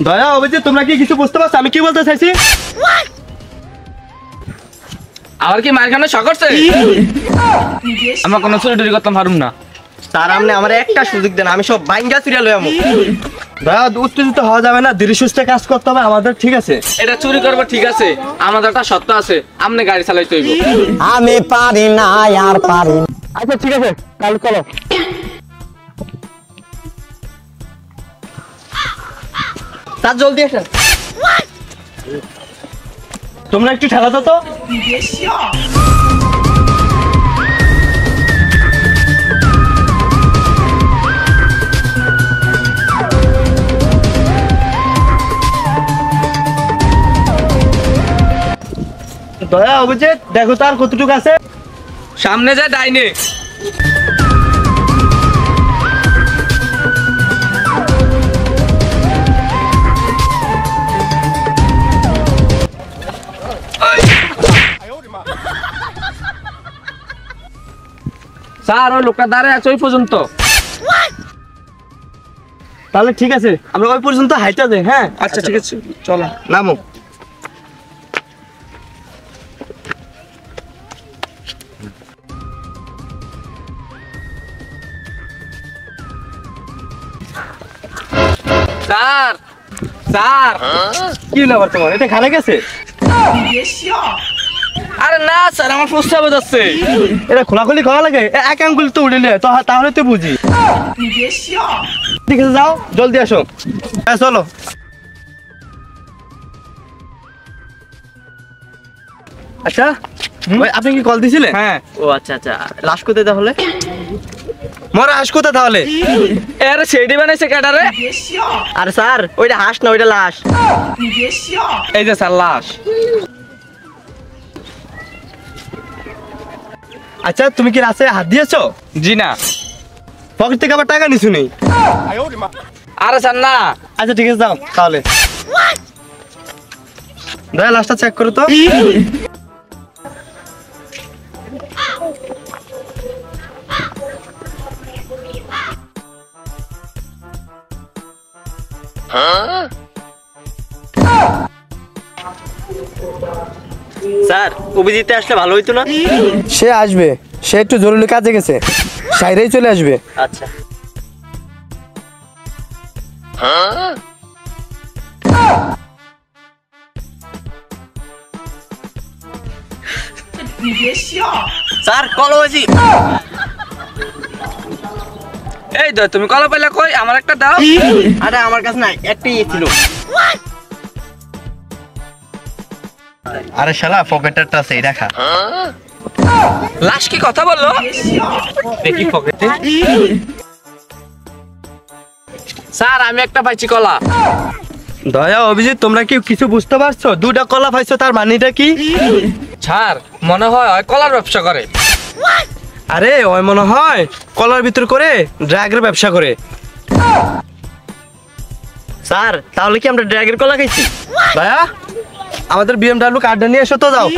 দয়া অভিজিৎ তোমরা কি কিছু বুঝতে পারছো আমি কি বলতে চাইছি? আর কি মারখানে শখ করছে? আমরা কোনো চুরি টুরি করতাম পারুম না। স্যার আপনি আমার একটা সুযোগ দেন, আমি সব বাইঙ্গা চুরিয়া লই আমু। দয়া উত্তেজিত হওয়া যাবে না, ধীরে সুস্থে কাজ করতে হবে আমাদের, ঠিক আছে? এটা চুরি করবো ঠিক আছে, আমাদের একটা সত্য আছে, আপনি গাড়ি চালাইতে হইব। আমি পারি না আর পারি। আচ্ছা ঠিক আছে, কাল চলো। স্যার জলদি আসেন। তোমরা একটু ঠেলা দাও তো। দয়া অভিজিৎ দেখো তার কতটুকু আছে। সামনে যায় ডাইনে। স্যার ওই লোকটা দাঁড়ায় আছে ওই পর্যন্ত। তাহলে ঠিক আছে আমরা ওই পর্যন্ত হাইটা যাই। হ্যাঁ আচ্ছা ঠিক আছে চলো নামো। স্যার স্যার কি হলো আবার তোমার? এটা খারাপ গেছে? আরে না স্যার আমার প্রস্তাবে যাচ্ছে। এটা খোলাখুলি খাওয়া লাগে, এক আঙ্গুল তো উড়িলে তো তাহলে তো বুঝি। ঠিক আছে যাও জলদি আসো। হ্যাঁ চলো। আচ্ছা আপনি কি কল দিছিলেন? হ্যাঁ। ও আচ্ছা আচ্ছা, লাশ কোথায় তাহলে? মরা হাঁস কোথায় তাহলে? আরে সেইটি বানাইছে ক্যাডারে। আরে স্যার ওইটা হাঁস না, ওইটা লাশ। এই যে স্যার লাশ। আচ্ছা তুমি কি রাস্তায় হাত দিয়েছো? জি না। পকেট থেকে আবার টাকা নিছু নেই? আরে স্যার না। আচ্ছা ঠিক আছে যাও তাহলে। দয়া লাশটা চেক করো তো। স্যার অভিজিৎ আসলে ভালো হইতো না? সে আসবে, সে একটু জরুরি কাজে গেছে, সাইরেই চলে আসবে। আচ্ছা স্যার কল হয়েছি। এই তো তুমি কলা পাইলা কই? আমার একটা দাও। আরে আমার কাছে না একটাই ছিল। আরে শালা পকেটটা আছে দেখা। লাশ কি কথা বললো? দেখি পকেটে। স্যার আমি একটা পাইছি কলা। দয়া অভিজিৎ তোমরা কি কিছু বুঝতে পারছো? দুটা কলা পাইছো, তার মানেটা কি? স্যার মনে হয় ওই কলার ব্যবসা করে। আরে ওই মনে হয় কলার ভিতর করে ড্রাগের ব্যবসা করে। স্যার তাহলে কি আমরা ড্রাগের কলা খাইছি? দয়া আমাদের বিএমডব্লিউ কার্ডটা নিয়ে এসো তো যাও।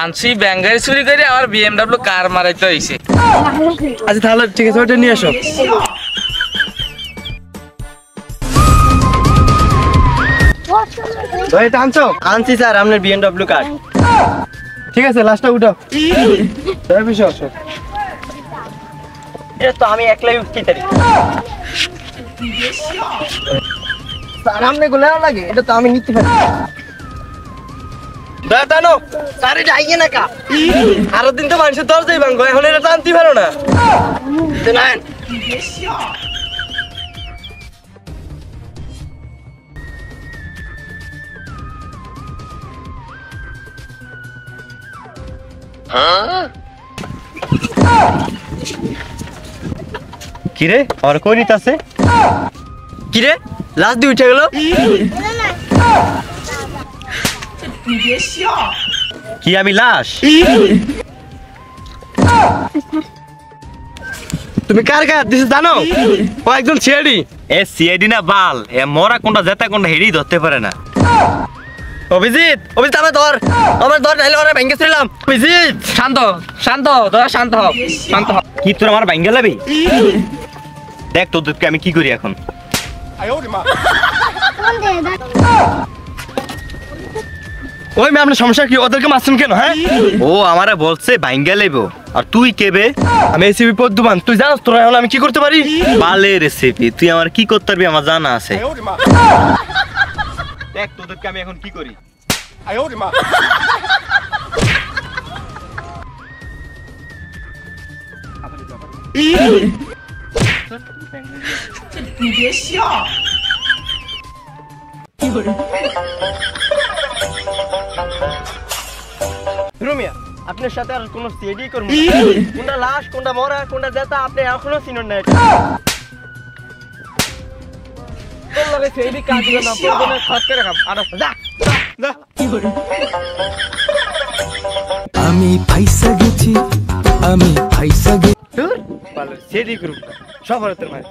আনছি ব্যাঙ্গারি চুরি করে আমার বিএমডব্লিউ কার মারাইতে হইছে। আচ্ছা তাহলে ঠিক আছে ওইটা নিয়ে এসো। এটা আনছো? আনছি স্যার আপনার বিএমডব্লিউ কার্ড। ঠিক আছে লাস্টটা উঠাও। এটা তো আমি একলাই উঠতে পারি। স্যার আপনি গুলো লাগে, এটা তো আমি নিতে পারি। দাঁড়ানো স্যার এটা আইয়ে না কা আরো দিন তো মানুষের দরজাই ভাঙবো, এখন এটা টানতে পারো না। নেন কিরে আর কই নিতাছে? কিরে লাশ দিয়ে উঠে গেল? কি আমি লাশ? তুমি কার গায়ে হাত দিছো জানো? ও একজন সিআইডি। এ সিআইডি না বাল, এ মরা কোনটা জেতা কোনটা হেডি ধরতে পারে না। অভিজিৎ অভিজিৎ আমার ধর নাইলে ওরা ভেঙে ছিলাম। অভিজিৎ শান্ত শান্ত দয়া শান্ত হও, শান্ত হও। কি তোর আমার ভাঙ্গা লাবি? দেখ তোদেরকে আমি কি করি এখন। ওই ম্যাম আপনার সমস্যা কি ওদেরকে মারছেন কেন হ্যাঁ ও আমারে বলছে ভাঙ্গা লেবো আর তুই কেবে আমি এসিবি পদ্মবান তুই জানাস তোরা এখন আমি কি করতে পারি বালে রেসিপি তুই আমার কি করতে পারবি আমার জানা আছে দেখ তোদেরকে আমি এখন কি করি রুমিয়া আপনার সাথে আর কোনো সিডি করব কোনটা লাশ কোনটা মরা কোনটা জেতা আপনি এখনো চিনেন না তোর লগে সিডি কাজ করে না পড়বে খাত করে খাম আর যা যা আমি ফাইসা গেছি তোর ভালো সিডি করব সব হরে তোর ভাই